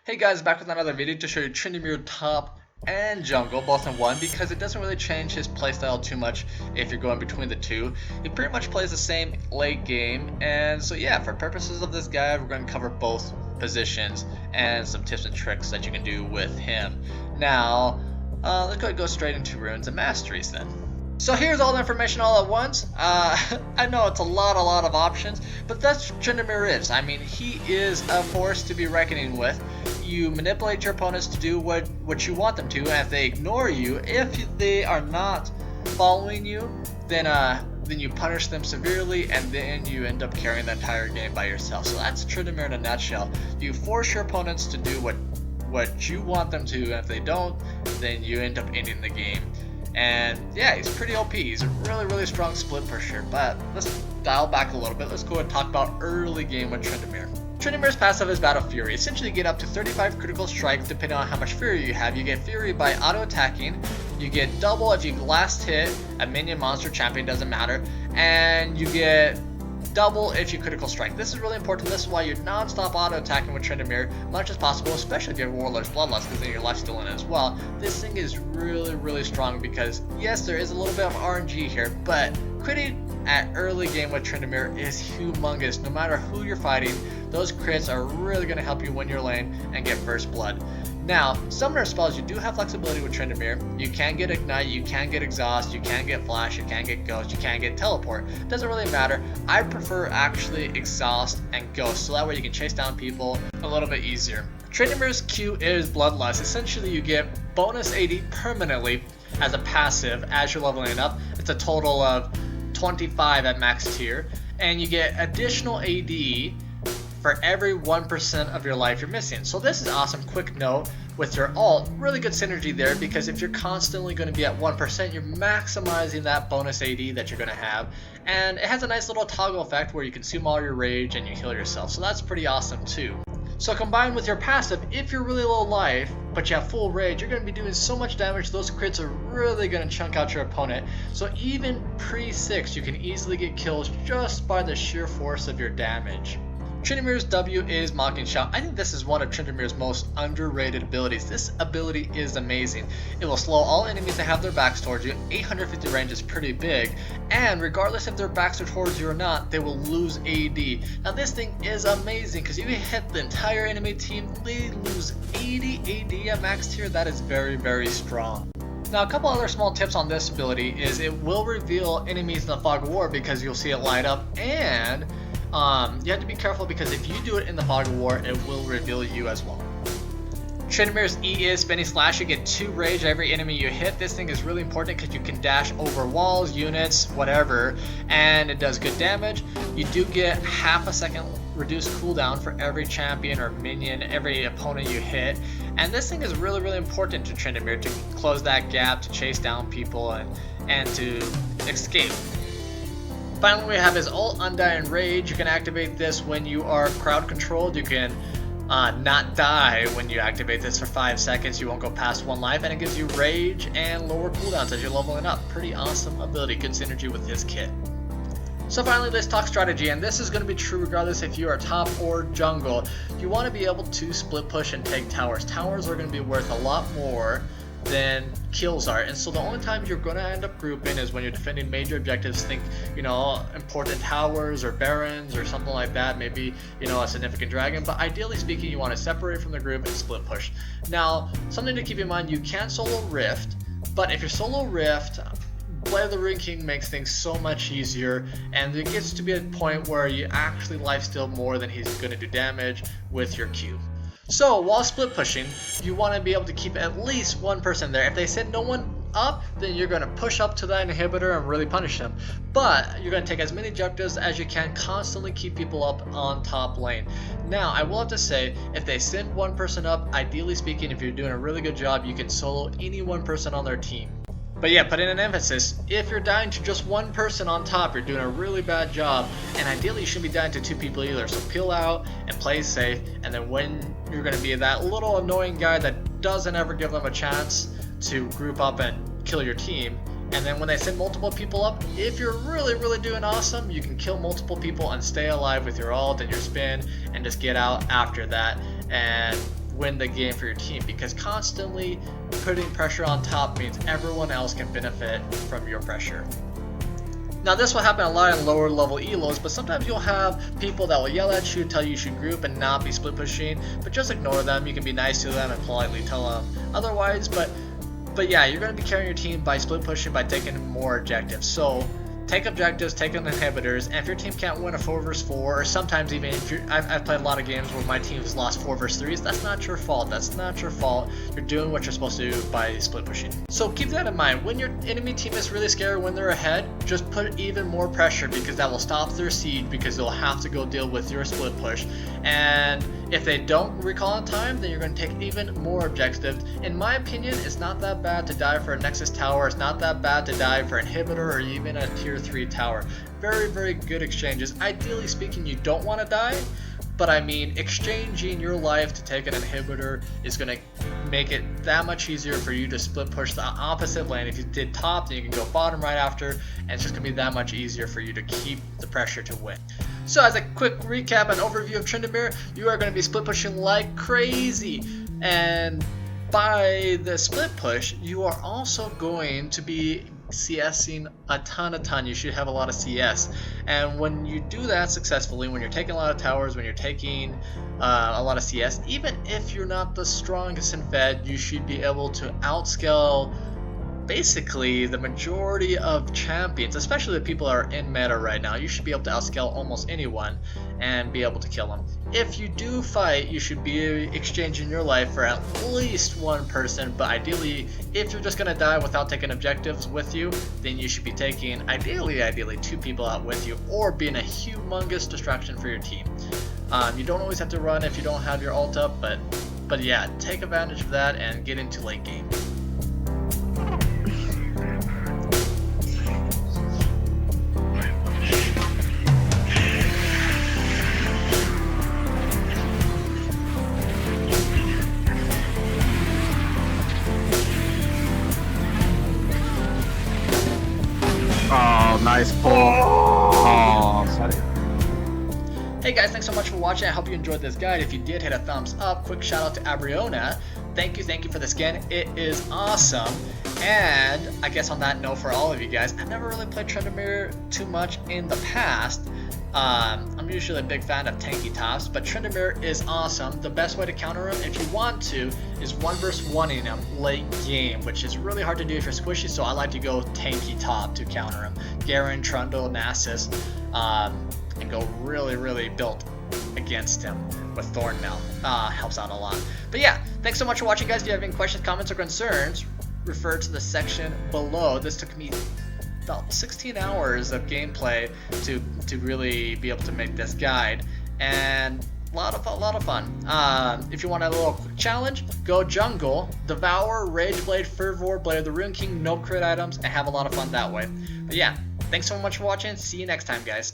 Hey guys, back with another video to show you Tryndamere top and jungle both in one, because it doesn't really change his playstyle too much if you're going between the two. He pretty much plays the same late game, and so yeah, for purposes of this guide, we're going to cover both positions and some tips and tricks that you can do with him. Now, let's go straight into runes and masteries then. So here's all the information all at once. I know it's a lot of options, but that's what Tryndamere is. I mean, he is a force to be reckoning with. You manipulate your opponents to do what you want them to, and if they ignore you, if they are not following you, then you punish them severely, and then you end up carrying the entire game by yourself. So that's Tryndamere in a nutshell. You force your opponents to do what you want them to, and if they don't, then you end up ending the game. And yeah, he's pretty OP. He's a really strong split pusher. But let's dial back a little bit. Let's go and talk about early game with Tryndamere. Tryndamere's passive is Battle Fury. Essentially, you get up to 35 critical strikes depending on how much Fury you have. You get Fury by auto-attacking. You get double if you last hit a minion, monster, champion, doesn't matter. And you get double if you critical strike. This is really important. This is why you're non-stop auto-attacking with Tryndamere much as possible, especially if you have Warlord's Bloodlust, because then your life's still in it as well. This thing is really strong because, yes, there is a little bit of RNG here, but critting at early game with Tryndamere is humongous. No matter who you're fighting, those crits are really going to help you win your lane and get first blood. Now, summoner spells, you do have flexibility with Tryndamere. You can get Ignite, you can get Exhaust, you can get Flash, you can get Ghost, you can get Teleport. Doesn't really matter. I prefer actually Exhaust and Ghost, so that way you can chase down people a little bit easier. Tryndamere's Q is Bloodlust. Essentially, you get bonus AD permanently as a passive as you're leveling up. It's a total of 25 at max tier, and you get additional AD for every 1% of your life you're missing. So this is awesome. Quick note, with your ult, really good synergy there, because if you're constantly going to be at 1%, you're maximizing that bonus AD that you're going to have, and it has a nice little toggle effect where you consume all your rage and you heal yourself, so that's pretty awesome too. So combined with your passive, if you're really low life but you have full rage, you're going to be doing so much damage, those crits are really going to chunk out your opponent. So even pre-6, you can easily get kills just by the sheer force of your damage. Tryndamere's W is Mocking Shout. I think this is one of Tryndamere's most underrated abilities. This ability is amazing. It will slow all enemies that have their backs towards you. 850 range is pretty big, and regardless if their backs are towards you or not, they will lose AD. Now this thing is amazing, because if you hit the entire enemy team, they lose 80 AD at max tier. That is very strong. Now, a couple other small tips on this ability is it will reveal enemies in the Fog of War, because you'll see it light up, and you have to be careful, because if you do it in the Fog of War, it will reveal you as well. Tryndamere's E is Spinning Slash. You get 2 rage every enemy you hit. This thing is really important because you can dash over walls, units, whatever, and it does good damage. You do get half a second reduced cooldown for every champion or minion, every opponent you hit, and this thing is really important to Tryndamere to close that gap, to chase down people, and to escape. Finally, we have his ult, Undying Rage. You can activate this when you are crowd controlled. You can not die when you activate this for 5 seconds. You won't go past 1 life, and it gives you rage and lower cooldowns as you're leveling up. Pretty awesome ability, good synergy with his kit. So finally, let's talk strategy, and this is going to be true regardless if you are top or jungle. You want to be able to split push and take towers. Towers are going to be worth a lot more than kills are, and so the only time you're going to end up grouping is when you're defending major objectives. Think, important towers or barons or something like that, maybe, a significant dragon, but ideally speaking, you want to separate from the group and split push. Now, something to keep in mind, you can solo Rift, but if you're solo Rift, Blade of the Ruined King makes things so much easier, and it gets to be a point where you actually lifesteal more than he's going to do damage with your Q. So, while split pushing, you want to be able to keep at least one person there. If they send no one up, then you're going to push up to that inhibitor and really punish them. But you're going to take as many objectives as you can, constantly keep people up on top lane. Now, I will have to say, if they send one person up, ideally speaking, if you're doing a really good job, you can solo any one person on their team. But yeah, put in an emphasis, if you're dying to just one person on top, you're doing a really bad job, and ideally you shouldn't be dying to 2 people either, so peel out and play safe, and then when you're going to be that little annoying guy that doesn't ever give them a chance to group up and kill your team, and then when they send multiple people up, if you're really doing awesome, you can kill multiple people and stay alive with your ult and your spin, and just get out after that, and win the game for your team, because constantly putting pressure on top means everyone else can benefit from your pressure. Now this will happen a lot in lower level elos, but sometimes you'll have people that will yell at you, tell you should group and not be split pushing, but just ignore them. You can be nice to them and politely tell them otherwise, but yeah, you're going to be carrying your team by split pushing, by taking more objectives. So take objectives, take inhibitors, and if your team can't win a 4 vs 4, or sometimes even if I've played a lot of games where my team's lost 4 vs 3s, that's not your fault. That's not your fault. You're doing what you're supposed to do by split pushing. So keep that in mind. When your enemy team is really scared when they're ahead, just put even more pressure, because that will stop their siege, because they'll have to go deal with your split push. And if they don't recall in time, then you're going to take even more objectives. In my opinion, it's not that bad to die for a Nexus tower. It's not that bad to die for an inhibitor or even a tier 3 tower. Very, very good exchanges. Ideally speaking, you don't want to die, but I mean, exchanging your life to take an inhibitor is going to make it that much easier for you to split push the opposite lane. If you did top, then you can go bottom right after, and it's just going to be that much easier for you to keep the pressure to win. So as a quick recap and overview of Tryndamere, you are going to be split pushing like crazy, and by the split push, you are also going to be CSing a ton. You should have a lot of CS, and when you do that successfully, when you're taking a lot of towers, when you're taking a lot of CS, even if you're not the strongest in Fed, you should be able to outscale basically the majority of champions, especially the people that are in meta right now. You should be able to outscale almost anyone and be able to kill them. If you do fight, you should be exchanging your life for at least one person, but ideally, if you're just going to die without taking objectives with you, then you should be taking ideally 2 people out with you, or being a humongous distraction for your team. You don't always have to run if you don't have your ult up, but yeah, take advantage of that and get into late game. Oh, nice pull. Oh, sorry. Hey guys, thanks so much for watching. I hope you enjoyed this guide. If you did, hit a thumbs up. Quick shout out to Abriona. Thank you for the skin. It is awesome. And I guess on that note, for all of you guys, I've never really played Tryndamere too much in the past. I'm usually a big fan of tanky tops, but Tryndamere is awesome. The best way to counter him, if you want to, is 1 vs 1ing him late game, which is really hard to do if you're squishy, so I like to go tanky top to counter him. Garen, Trundle, Nasus, and go really built against him with Thornmail. Helps out a lot. But yeah, thanks so much for watching, guys. If you have any questions, comments, or concerns, refer to the section below. This took me about 16 hours of gameplay to really be able to make this guide, and a lot of fun. If you want a little quick challenge, go jungle, devour Rageblade, Fervor Blade of the Rune King, no crit items, and have a lot of fun that way. But yeah, thanks so much for watching. See you next time, guys.